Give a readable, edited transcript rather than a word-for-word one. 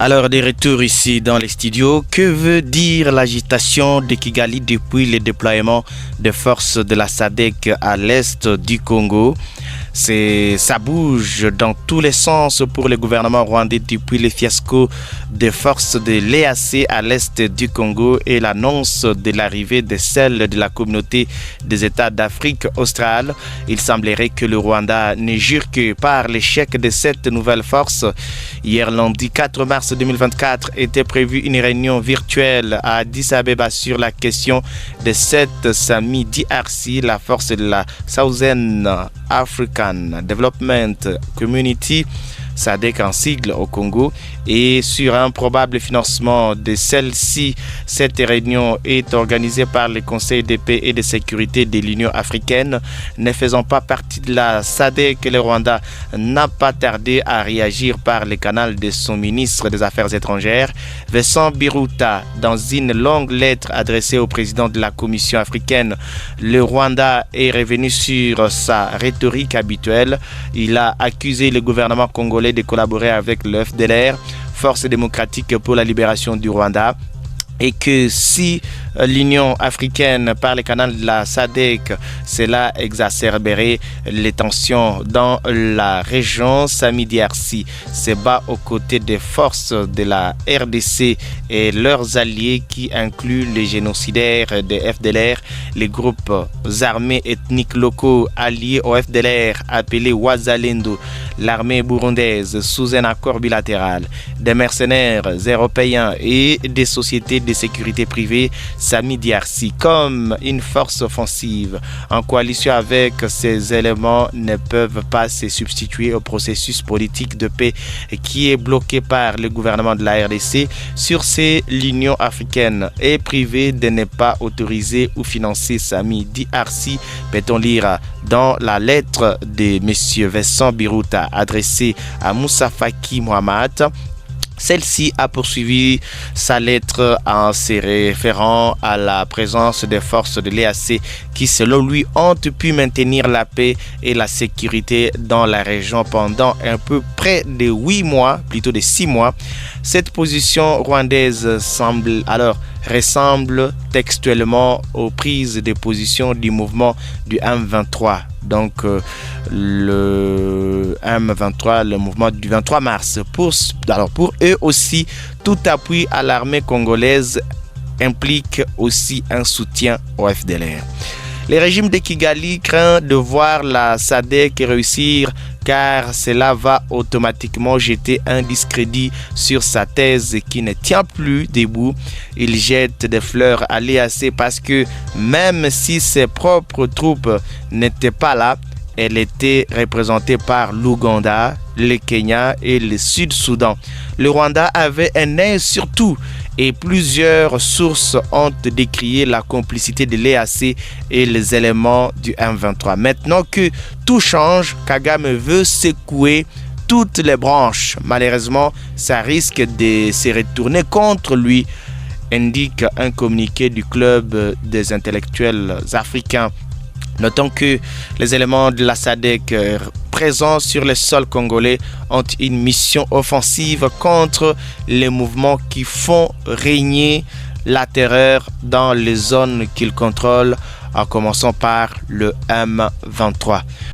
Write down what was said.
Alors, de retour ici dans les studios, que veut dire l'agitation de Kigali depuis le déploiement des forces de la SADC à l'est du Congo? Ça bouge dans tous les sens pour le gouvernement rwandais depuis le fiasco des forces de l'EAC à l'est du Congo et l'annonce de l'arrivée de celles de la communauté des États d'Afrique australe. Il semblerait que le Rwanda ne jure que par l'échec de cette nouvelle force. Hier lundi 4 mars 2024 était prévue une réunion virtuelle à Addis Abeba sur la question de cette SAMI DRC, la force de la Southern African Development Community, SADC en sigle au Congo, et sur un probable financement de celle-ci. Cette réunion est organisée par le Conseil de paix et de sécurité de l'Union africaine. Ne faisant pas partie de la SADC, le Rwanda n'a pas tardé à réagir par le canal de son ministre des Affaires étrangères, Vincent Biruta. Dans une longue lettre adressée au président de la Commission africaine, le Rwanda est revenu sur sa rhétorique habituelle. Il a accusé le gouvernement congolais de collaborer avec le FDLR, Force démocratique pour la libération du Rwanda, et que si l'Union africaine, par le canal de la SADC, cela exacerberait les tensions dans la région. SAMI DRC se bat aux côtés des forces de la RDC et leurs alliés qui incluent les génocidaires des FDLR, les groupes armés ethniques locaux alliés au FDLR appelés Wazalendo, l'armée burundaise sous un accord bilatéral, des mercenaires européens et des sociétés de sécurité privée. SAMI DRC comme une force offensive en coalition avec ces éléments ne peuvent pas se substituer au processus politique de paix qui est bloqué par le gouvernement de la RDC. Sur ces, l'Union africaine est privée de ne pas autoriser ou financer SAMI DRC, peut-on lire dans la lettre de M. Vincent Biruta adressée à Moussa Faki Mohamed. Celle-ci a poursuivi sa lettre en se référant à la présence des forces de l'EAC qui, selon lui, ont pu maintenir la paix et la sécurité dans la région pendant un peu près de 8 mois, plutôt de 6 mois. Cette position rwandaise ressemble textuellement aux prises de position du mouvement du M23. Donc le M23, le mouvement du 23 mars. Pour eux aussi, tout appui à l'armée congolaise implique aussi un soutien au FDLR. Le régime de Kigali craint de voir la SADC réussir car cela va automatiquement jeter un discrédit sur sa thèse qui ne tient plus debout. Il jette des fleurs à l'EAC parce que même si ses propres troupes n'étaient pas là, elle était représentée par l'Ouganda, le Kenya et le Sud-Soudan. Le Rwanda avait un œil sur tout et plusieurs sources ont décrié la complicité de l'EAC et les éléments du M23. Maintenant que tout change, Kagame veut secouer toutes les branches. Malheureusement, ça risque de se retourner contre lui, indique un communiqué du club des intellectuels africains. Notons que les éléments de la SADC présents sur le sol congolais ont une mission offensive contre les mouvements qui font régner la terreur dans les zones qu'ils contrôlent, en commençant par le M23.